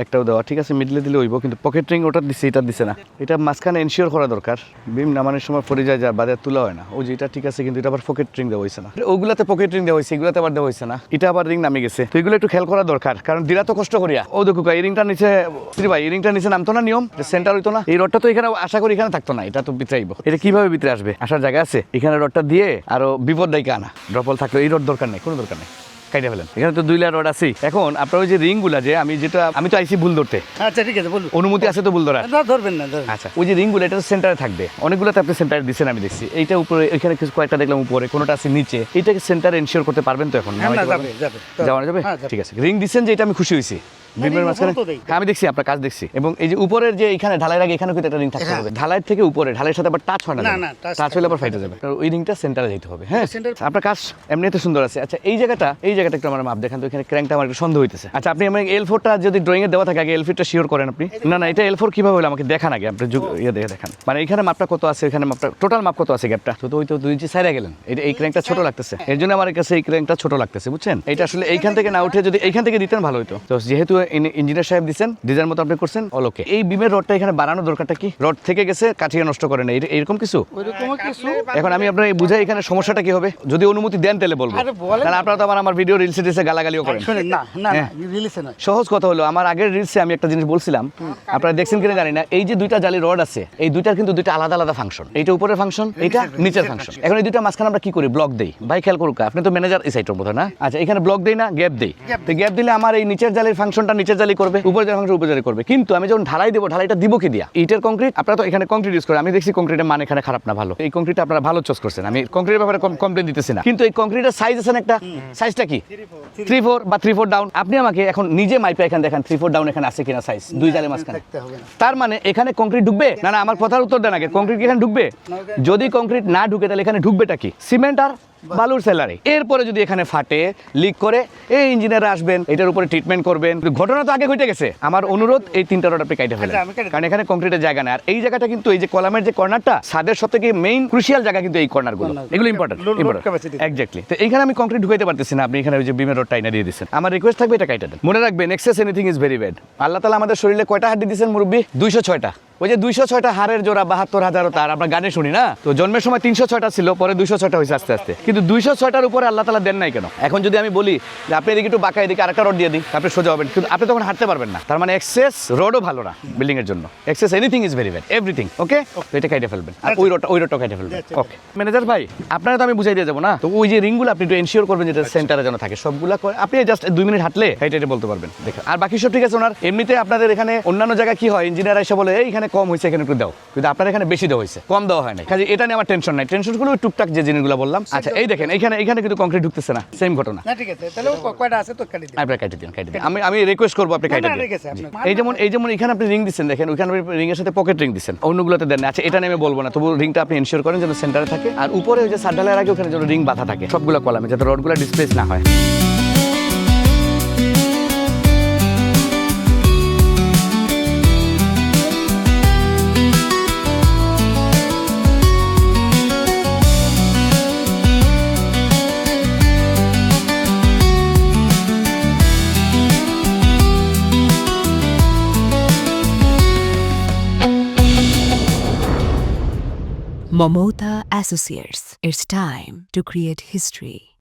একটাও দেওয়া, ঠিক আছে মিডলে দিলে হইব, কিন্তু পকেট রিং ওটা দিচ্ছে, এটা দিছে না। এটা মাঝখানে এনশিওর করা দরকার, বিম নামানোর সময় পড়ে যায় যা বাজার তোলা হয় না, ওই যে এটা ঠিক আছে, কিন্তু এটা আবার পকেট রিং দেওয়া হয়েছে না, ওগুলাতে পকেট রিং দেওয়া হয়েছে, এগুলাতে আবার দেওয়া হয়েছে না, এটা আবার রিং নামে গেছে। তো এগুলো একটু খেয়াল করা দরকার, কারণ দিরা তো কষ্ট করিয়া। ও দেখো এই রিংটা নিচে, ভাই এই রিংটা নিচে নামতো না, নিয়ম সেন্টার হইতো না, এই রডটা তো এখানে আশা করি এখানে থাকতো না, এটা তো ভিতরে আইব। এটা কিভাবে ভিতরে আসবে, আসার জায়গা আছে, এখানে রডটা দিয়ে আরো বিপদ দায়িকা আনা, ড্রপল থাকলে এই রড দরকার নেই, কোনো দরকার নেই, কাইটা ফেলেন। এখানে তো 2 লেয়ার রড আছে। এখন আপনার ওই যে রিং গুলা, যে আমি তো আইসি ভুল ধরতে, আচ্ছা ঠিক আছে বলুন, অনুমতি আছে তো ভুল ধরার? না ধরবেন না। আচ্ছা, ওই যে রিং গুলো এটা সেন্টারে থাকবে, অনেকগুলোতে আপনি সেন্টারে দিচ্ছেন, আমি দেখছি এইটা উপরে, এখানে কিছু কয়েকটা দেখলাম উপরে, কোনোটা আছে নিচে, এটাকে সেন্টারে এনশিওর করতে পারবেন তো এখন? যাওয়া যাবে, ঠিক আছে। রিং দিচ্ছেন যে, এটা আমি খুশি হয়েছি। বিমের মাঝখানে আমি দেখছি আপনার কাজ দেখছি, এবং এই যে উপরের যে এখানে ঢালাই আগে এখানে কিন্তু একটা রিং থাকতে হবে, ঢালাই থেকে উপরে, ঢালাইয়ের সাথে আবার টাচ হয় না, টাচ হলে আবার ফাইটে যাবে, ওই রিংটা সেন্টারে যেতে হবে। হ্যাঁ, আপনার কাজ এমনিতে সুন্দর আছে। আচ্ছা, এই জায়গাটা একটু আমার মাপ দেখেন তো, এখানে ক্র্যাঙ্কটা আমার একটু সন্দেহ হইতেছে। আচ্ছা, আপনি আমার L4টা যদি ড্রয়িং এ দেওয়া থাকে, আগে L4টা শিওর করেন আপনি। না এটা L4 কিভাবে হলো আমাকে দেখান আগে, আপনি ইয়ে দেখে দেখান, মানে এখানে মাপটা কত আছে, এখানে মাপটা টোটাল মাপ কত আছে, গ্যাপটা তো ওই তো 2 ইঞ্চি সাইডে গেলেন, এই ক্র্যাঙ্কটা ছোট লাগতেছে, এর জন্য আমার কাছে এই ক্র্যাঙ্কটা ছোট লাগতেছে, বুঝছেন? এটা আসলে এইখান থেকে না উঠে যদি এইখান থেকে দিতেন ভালো হতো। তো যেহেতু ইঞ্জিনিয়ার সাহেব দিচ্ছেন, ডিজাইন মতো আপনি করছেন, ওকে। এই বিমের রডটা এখানে বাড়ানো দরকারটা কি? রড থেকে গেছে, কাঠিয়ে নষ্ট করে না, এরকম কিছু। এখন আমি আপনার বুঝাই এখানে সমস্যাটা কি হবে, যদি অনুমতি দেন তাহলে বলবো, কারণ আপনারা তো আমার ভিডিও রিলসে টিলসে গালাগালিও করেন। সহজ কথা হলো, আমার আগের রিলসে আমি একটা জিনিস বলছিলাম, আপনারা দেখছেন কিনা জানি না, এই যে 2টা জালি রড আছে, এই 2টার কিন্তু 2টা আলাদা আলাদা ফাংশন, এইটা উপরের ফাংশন, এইটা নিচের ফাংশন। এখন এই 2টা মাঝখানে আমরা কি করি, ব্লক দেই। ভাই খেয়াল করুক, আপনি তো ম্যানেজার এই সাইডের মতো না? আচ্ছা, এখানে ব্লক দেই না, গ্যাপ দেই। তো গ্যাপ দিলে আমার এই নিচের জালির ফাংশনটা নিচের জালি করবে, উপরের জালির ফাংশন উপরের জালি করবে। কিন্তু আমি যখন ঢালাই দেবো, ঢালাইটা দিব কি দিয়া? ইটের কংক্রিট, আপনারা তো এখানে কংক্রিট ইউজ করে, আমি দেখছি কংক্রিটের মান এখানে খারাপ না ভালো, এই কংক্রিট আপনারা ভালো চয়েস করছেন, আমি কংক্রিটের ব্যাপারে কমপ্লেইন দিতেছি না, কিন্তু এই কংক্রিটের সাইজ আছে না একটা, সাইজটা কি 3/4 বা 3/4 ডাউন। আপনি আমাকে এখন নিজে মাইপে এখানে দেখেন 3/4 ডাউন এখানে আছে কিনা সাইজ, 2 জালের মাঝখানে। তার মানে এখানে কংক্রিট ঢুকবে না? না, আমার কথার উত্তর দেন আগে, কংক্রিট কি এখানে ঢুকবে? যদি কংক্রিট না ঢুকে, তাহলে এখানে ঢুকবেটা কি? সিমেন্ট আর বালুর সেলারি। এরপরে যদি এখানে ফাটে, লিক করে, এই ইঞ্জিনিয়ার আসবেন, এটার উপরে ট্রিটমেন্ট করবেন। ঘটনা তো আগে ঘটে গেছে। আমার অনুরোধ, এই 3টা রড আপনি কাটে ফেলেন, কারণ এখানে কংক্রিটের জায়গা নেই। আর এই জায়গাটা কিন্তু, এই যে কলামের যে কর্নারটা, ছাদের সবথেকে মেইন ক্রুশিয়াল জায়গা কিন্তু এই কর্নারগুলো, এগুলো ইম্পর্টেন্ট। এক্স্যাক্টলি। তো এইখানে আমি কংক্রিট ঢুকাইতে পারতেছি না, আপনি এখানে ওই যে বিমের রডটা এনে দিয়ে দিচ্ছেন। আমার রিকোয়েস্ট থাকবে, এটা কাটে দেন। মনে রাখবেন, excess anything is very bad. আল্লাহ তাআলা আমাদের শরীরে কয়টা হাড্ডি দিয়েছেন মুরব্বি? 206টা। ওই যে 206টা হাড়ের জোড়া 72,000 তার, আমরা গানে শুনি না? তো জন্মের সময় 306টা ছিল, পরে 206টা হয়েছে আস্তে আস্তে, কিন্তু 206টার উপরে আল্লাহ তাআলা দেন নাই কেন? এখন যদি আমি বলি যে আপনি এদিকে একটু বাঁকা, এদিকে আরেকটা রড দিয়ে দিই, আপনি সোজা হবেন, কিন্তু আপনি তখন হাঁটতে পারবেন না। তার মানে এক্সেস রডও ভালো না বিল্ডিং এর জন্য, excess anything is very bad, everything. Okay, এটা কেটে ফেলবেন, আর ওই রডটা কেটে ফেলবেন। ওকে ম্যানেজার ভাই, আপনারা তো আমি বুঝাই দিয়ে যাবো না? তো ওই যে রিংগুলো আপনি একটু এনশিওর করবেন যেটা সেন্টারে যেন থাকে, সবগুলা করে আপনি জাস্ট 2 মিনিট হাঁটলে এটা বলতে পারবেন, দেখেন। আর বাকি সব ঠিক আছে ওনার। এমনিতে আপনাদের এখানে অন্যান্য জায়গায় কি হয়, ইঞ্জিনিয়ার এসে বলে এইখানে কম হয়েছে, এখানে একটু দাও, কিন্তু আপনার এখানে বেশি দেওয়া হয়েছে, কম দেওয়া হয় না। কাজে এটা নিয়ে আমার টেনশন নাই, টেনশনগুলো টুকটাক যে জিনিসগুলো বললাম। আচ্ছা, এই দেখেন এখানে কিন্তু কংক্রিট ঢুকতেছে না, সেম ঘটনা। ঠিক আছে, তাহলে কয়টা আছে তো কেটে দিন, আপনি কেটে দিন। আমি রিকোয়েস্ট করবো আপনি কেটে দিন। এই যেমন এখানে আপনি রিং দিচ্ছেন, দেখেন ওইখানে রিং এর সাথে পকেট রিং দিচ্ছেন, অন্যগুলোতে দেন না। আচ্ছা, এটা আমি বলবো না, তবু রিংটা আপনি এনশিওর করেন যেন সেন্টারে থাকে, আর উপরে ওই যে সাডালের আগে ওখানে যেন রিং বাঁধা থাকে সবগুলো কলামে, যাতে রডগুলো ডিসপ্লেস না হয়। Momota Associates. It's time to create history.